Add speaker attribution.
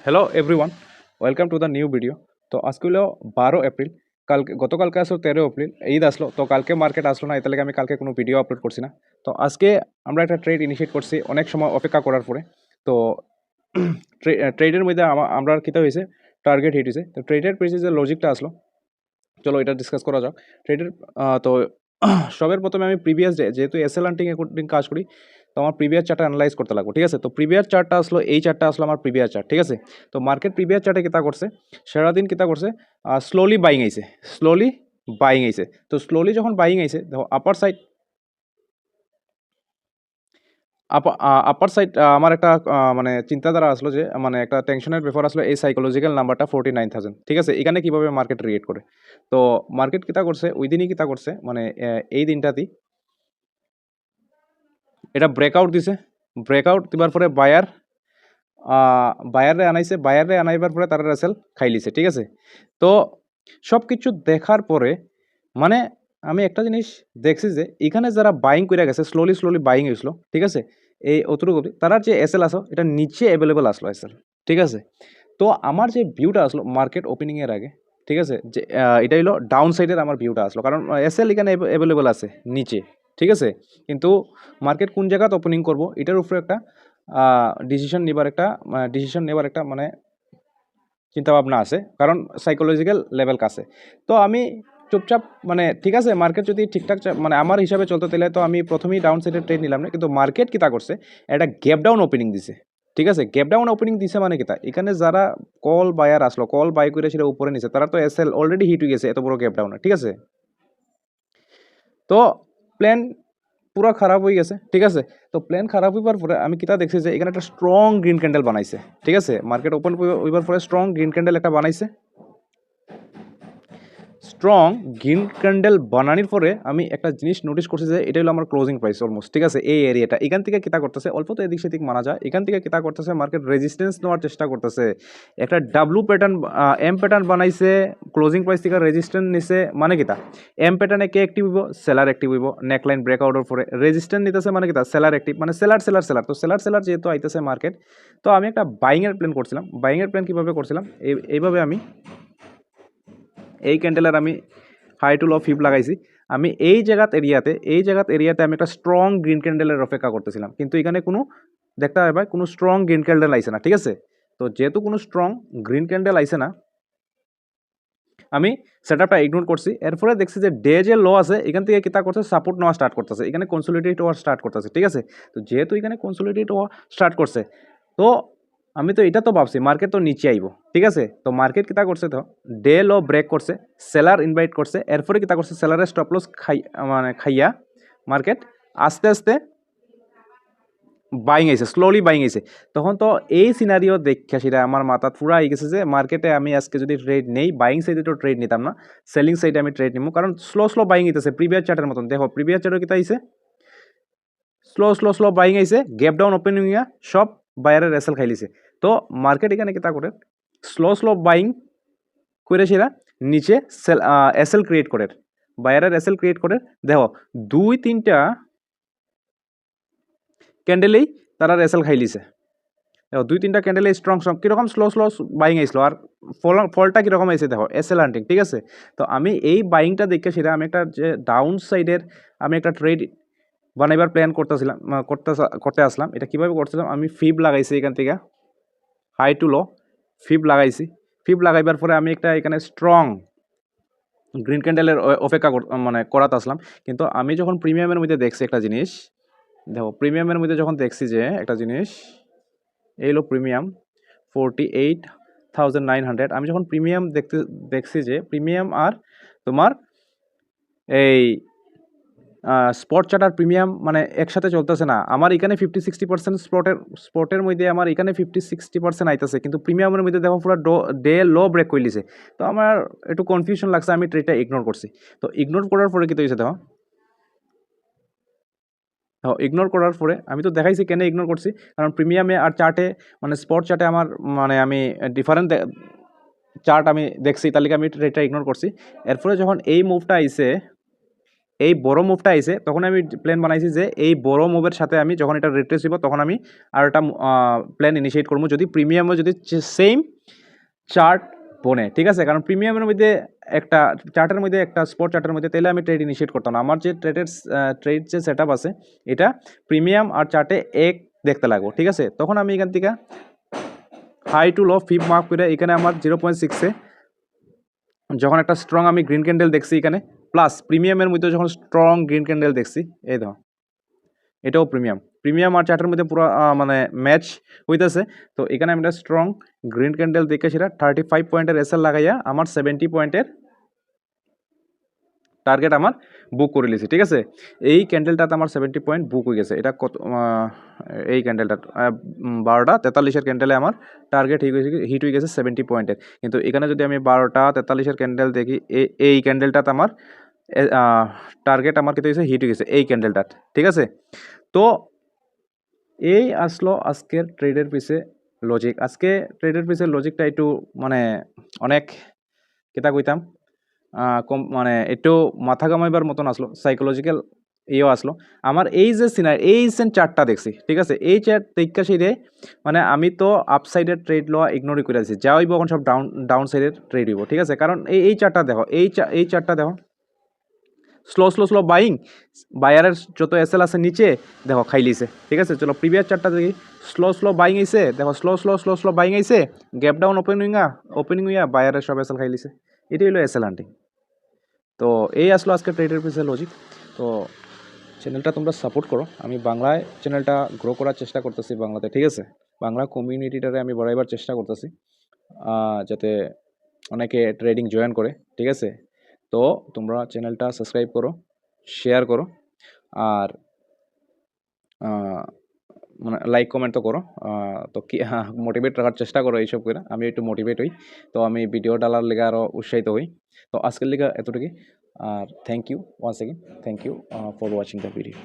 Speaker 1: Hello everyone, welcome to the new video. তো আজকে হলো 12 এপ্রিল। গতকালকে আসলো 13 এপ্রিল, ঈদ আসলো। তো কালকে মার্কেট আসলো না, এর লাগে আমি কালকে কোনো ভিডিও আপলোড করছি না। তো আজকে আমরা একটা ট্রেড ইনিশিয়েট করছি অনেক সময় অপেক্ষা করার পরে। তো ট্রেডের মধ্যে আমরা কিতা হয়েছে, টার্গেট হিট হয়েছে। তো ট্রেডের পেজে যে লজিকটা আসলো, চলো এটা ডিসকাস করা যাক। ট্রেডের তো সবের প্রথমে আমি প্রিভিয়াস ডে, যেহেতু এসএল হান্টিং কাজ করি, তো আমার প্রিভিয়াস চার্টটা অ্যানালাইজ করতে লাগবে। ঠিক আছে, তো প্রিভিয়াস চার্টটা আসলো, এই চার্টটা আসলো আমার প্রিভিয়াস চার্ট। ঠিক আছে, তো মার্কেট প্রিভিয়াস চার্টে কিতা করছে, সারাদিন কিতা করছে, স্লোলি বাইং আইছে, স্লোলি বাইং আইছে। তো স্লোলি যখন বাইং আইছে, দেখো আপার সাইড আপার সাইড আমার একটা মানে চিন্তাধারা আসলো যে, মানে একটা টেনশনের ব্যাপার আসলো, এই সাইকোলজিক্যাল নাম্বারটা 49,000। ঠিক আছে, এখানে কীভাবে মার্কেট রিয়েক্ট করে। তো মার্কেট কিতা করছে, ওই দিনই কিতা করছে, মানে এই দিনটাতেই এটা ব্রেকআউট দিছে। ব্রেকআউট দিবার পরে বায়ারে আনাইছে, বায়ারে আনাইবার পরে তারা রেসেল খাইলিছে। ঠিক আছে, তো সব কিছু দেখার পরে মানে আমি একটা জিনিস দেখছি যে এখানে যারা বাইং করে গেছে, স্লোলি বাইং হয়েছিল। ঠিক আছে, এই অতটুকু তারা যে এসএল আসো, এটা নিচে অ্যাভেলেবেল আসলো এসএল। ঠিক আছে, তো আমার যে ভিউটা আসলো মার্কেট ওপেনিংয়ের আগে, ঠিক আছে, যে এটা হলো ডাউন সাইডের আমার ভিউটা আসলো, কারণ এসএল এখানে অ্যাভেলেবেল আছে নিচে। ঠিক আছে, কিন্তু মার্কেট কোন জায়গাতে ওপেনিং করব এটার উপরে একটা ডিসিশন নেবার একটা মানে চিন্তাভাবনা আছে, কারণ সাইকোলজিক্যাল লেভেল কাছে। তো আমি চুপচাপ মানে ঠিক আছে, মার্কেট যদি ঠিকঠাক মানে আমার হিসাবে চলতে তাহলে তো আমি প্রথমেই ডাউন সাইডের ট্রেড নিলাম না, কিন্তু মার্কেট কিতা করছে, একটা গ্যাপ ডাউন ওপেনিং দিছে। ঠিক আছে, গ্যাপ ডাউন ওপেনিং দিছে মানে কিতা, এখানে যারা কল বায়ার আসলো, কল বাই করে সেটা উপরে নিছে, তারা তো এসএল অলরেডি হিট হয়ে গেছে এত বড় গ্যাপ ডাউনে। ঠিক আছে, তো প্ল্যান পুরো খারাপ হয়ে গেছে। ঠিক আছে, তো প্ল্যান খারাপ হইবার পরে আমি কিতা দেখছি যে এখানে একটা স্ট্রং গ্রিন ক্যান্ডেল বানাইছে। ঠিক আছে, মার্কেট ওপেন হইবার পরে স্ট্রং গ্রিন ক্যান্ডেল একটা বানাইছে। স্ট্রং গ্রিন ক্যান্ডেল বানানোর পরে আমি একটা জিনিস নোটিস করছি যে এটা হলো আমার ক্লোজিং প্রাইস অলমোস্ট। ঠিক আছে, এই এরিয়াটা এখান থেকে কিতা করতেছে, অল্প তো এদিক সেদিক মানা যায়, এখান থেকে কিতা করতেছে, মার্কেট রেজিস্ট্যান্স নেওয়ার চেষ্টা করতেছে। একটা ডাব্লু প্যাটার্ন, এম প্যাটার্ন বানাইছে, ক্লোজিং প্রাইস থেকে রেজিস্ট্যান্স নিছে। মানে কিতা, এম প্যাটার্নে কে অ্যাক্টিভ হইব, সেলার অ্যাক্টিভ হইব। নেকলাইন ব্রেকআউটের পরে রেজিস্ট্যান্স নিতেছে, মানে কিতা, সেলার অ্যাক্টিভ, মানে সেলার তো সেলার যেহেতু আইতেছে মার্কেট। তো আমি একটা বাইংয়ের প্ল্যান করছিলাম। বাইংয়ের প্ল্যান কীভাবে করছিলাম, এইভাবে আমি এই ক্যান্ডেলের আমি হাই টু লো ফিপ লাগাইছি। আমি এই জায়গাত এরিয়াতে আমি একটা স্ট্রং গ্রিন ক্যান্ডেলের অপেক্ষা করতেছিলাম, কিন্তু এখানে কোনো দেখতে হবে কোনো স্ট্রং গ্রিন ক্যান্ডেল আইছে না। ঠিক আছে, তো যেহেতু কোনো স্ট্রং গ্রিন ক্যান্ডেল আইছে না, আমি সেটআপটা ইগনোর করছি। এরপরে দেখছি যে ডে যে লো আছে, এখান থেকে কিতা করছে, সাপোর্ট নেওয়া স্টার্ট করতেছে, এখানে কনসোলিডেট হওয়া স্টার্ট করতেছে। ঠিক আছে, তো যেহেতু এখানে কনসোলিডেট হওয়া স্টার্ট করছে, তো আমি তো এটা তো ভাবছি মার্কেট তো নিচে আইব। ঠিক আছে, তো মার্কেট কিতা করছে, তো ডে লো ব্রেক করছে, সেলার ইনভাইট করছে, এরপরে কিতা করছে, সেলারের স্টপ লস খাইয়া মার্কেট আস্তে আস্তে বাইং আইছে, স্লোলি বাইং আইছে। তখন তো এই সিনারিও দেখা সেটা আমার মাথা পুরা আই গেছে যে মার্কেটে আমি আজকে যদি ট্রেড নেই, বাইং সাইডে তো ট্রেড নিতাম না, সেলিং সাইডে আমি ট্রেড নিব, কারণ স্লো বাইং হইতেছে প্রিভিয়াস চার্টের মতন। দেখো প্রিভিয়াস চার্টও কিতা আইছে, স্লো বাইং আইছে, গ্যাপ ডাউন ওপেনিং হইয়া সব বায়ারের এসএল খাইলিছে। তো মার্কেট এখানে কিতা করে, স্লো বাইং করে সেরা নিচে এসএল ক্রিয়েট করে, বায়ারের এসএল ক্রিয়েট করে। দেখো 2-3টা ক্যান্ডেলেই তারা এসএল খাইলিছে। 2-3টা ক্যান্ডেলে স্ট্রং কীরকম স্লো বাইং আইসলো, আর ফলটা কীরকম আইসে দেখো, এসএল হান্টিং। ঠিক আছে, তো আমি এই বাইংটা দেখে সেটা আমি একটা যে ডাউন সাইডের আমি একটা ট্রেড বানাইবার প্ল্যান করতে আসলাম। এটা কীভাবে করছিলাম, আমি ফিব লাগাইছি, এখান থেকে হাই টু লো ফিব লাগাইছি। ফিব লাগাইবার পরে আমি একটা এখানে স্ট্রং গ্রিন ক্যান্ডেলের অপেক্ষা মানে করাতে আসলাম। কিন্তু আমি যখন প্রিমিয়ামের মধ্যে দেখছি একটা জিনিস, দেখো প্রিমিয়ামের মধ্যে যখন দেখছি যে একটা জিনিস, এই হলো প্রিমিয়াম 48,900। আমি যখন প্রিমিয়াম দেখছি যে প্রিমিয়াম আর তোমার এই স্পট চার্ট আর প্রিমিয়াম মানে একসাথে চলতেছে না। আমার এখানে 50-60% স্পটের মধ্যে আমার এখানে 50-60% আইতেছে, কিন্তু প্রিমিয়ামের মধ্যে দেখো পুরো ডে লো ব্রেক করে লিছে। তো আমার একটু কনফিউশন লাগছে, আমি ট্রেডটা ইগনোর করছি। তো ইগনোর করার পরে কী হয়েছে দেখো, ইগনোর করার পরে আমি তো দেখাইছি কেন ইগনোর করছি, কারণ প্রিমিয়ামে আর চার্টে মানে স্পট চার্টে আমার মানে আমি ডিফারেন্ট চার্ট আমি দেখছি, তার লিগে আমি ট্রেডটা ইগনোর করছি। এরপরে যখন এই মুভটা আইছে, এই বড় মুভটা আইছে তখন আমি প্ল্যান বানাইছি যে এই বড় মুভের সাথে আমি যখন এটা রিট্রেস দিব তখন আমি আর একটা প্ল্যান ইনিশিয়েট করবো যদি প্রিমিয়ামও যদি সেম চার্ট বনে, ঠিক আছে? কারণ প্রিমিয়ামের মধ্যে একটা চার্টের মধ্যে একটা স্পট চার্টের মধ্যে তাহলে আমি ট্রেড ইনিশিয়েট করতাম না। আমার যে ট্রেড যে সেট আপ আছে এটা প্রিমিয়াম আর চার্টে এক দেখতে লাগবো, ঠিক আছে? তখন আমি এখান থেকে হাই টু লো ফিপ মার্ক করে এখানে আমার 0.6-এ যখন একটা স্ট্রং আমি গ্রিন ক্যান্ডেল দেখছি এখানে, প্লাস প্রিমিয়ামের মধ্যে যখন স্ট্রং গ্রিন ক্যান্ডেল দেখছি, এই দেখো এটাও প্রিমিয়াম আর চার্টের মধ্যে পুরো মানে ম্যাচ হইতেছে। তো এখানে আমি একটা স্ট্রং গ্রিন ক্যান্ডেল দেখে সেটা 35 পয়েন্টের এসএল লাগাইয়া আমার 70 পয়েন্টের টার্গেট আমার বুক করে লিছি, ঠিক আছে? এই ক্যান্ডেলটাতে আমার 70 পয়েন্ট বুক হয়ে গেছে। এটা কত এই ক্যান্ডেলটা 12টা 43-এর ক্যান্ডেলে আমার টার্গেট হিট হয়ে গেছে 70 পয়েন্টের। কিন্তু এখানে যদি আমি 12টা 43-এর ক্যান্ডেল দেখি, এই ক্যান্ডেলটাতে আমার টার্গেট আমার কিন্তু হিট হয়ে গেছে এই ক্যান্ডেলটাত, ঠিক আছে? তো এই আসলো আজকের ট্রেডের পিছে লজিক। আজকে ট্রেডের পিছে লজিকটা একটু মানে অনেক কিতা কইতাম কম মানে একটু মাথা কামাইবার মতন আসলো, সাইকোলজিক্যাল ইয়েও আসলো। আমার এই যে সিনারি এই চার্টটা দেখছি, ঠিক আছে? এই চার্ট দেখা সেইরে মানে আমি তো আপসাইডের ট্রেড লওয়া ইগনোরই করে আছি, যা হইব এখন সব ডাউন সাইডের ট্রেড হইব, ঠিক আছে? কারণ এই চার্টটা দেখো, এই চার্টটা দেখো, স্লো বাইং, বায়ারের যত এসএল আছে নিচে দেখো খাই লিছে, ঠিক আছে? চলো প্রিভিয়াস চার্টটা দেখি, স্লো বাইং আইছে, দেখো স্লো বাইং আইছে, গ্যাপ ডাউন ওপেনিং হইয়া বায়ারের সব এসএল খাই লিছে। এটাই হলো এসএল হান্টিং। তো এই আসলো আজকে ট্রেডের পিছে লজিক। তো চ্যানেলটা তোমরা সাপোর্ট করো, আমি বাংলায় চ্যানেলটা গ্রো করার চেষ্টা করতেছি বাংলাতে, ঠিক আছে? বাংলা কমিউনিটিটারে আমি বাড়াইবার চেষ্টা করতেছি যাতে অনেকে ট্রেডিং জয়েন করে, ঠিক আছে? তো তোমরা চ্যানেলটা সাবস্ক্রাইব করো, শেয়ার করো, আর মানে লাইক কমেন্ট তো করো। তো কি মোটিভেট রাখার চেষ্টা করো এইসব করে, আমি একটু মোটিভেট হই, তো আমি ভিডিও ডালার লেগে আরও উৎসাহিত হই। তো আজকের লেগে এতটুকুই, আর thank you once again, thank you for watching the video.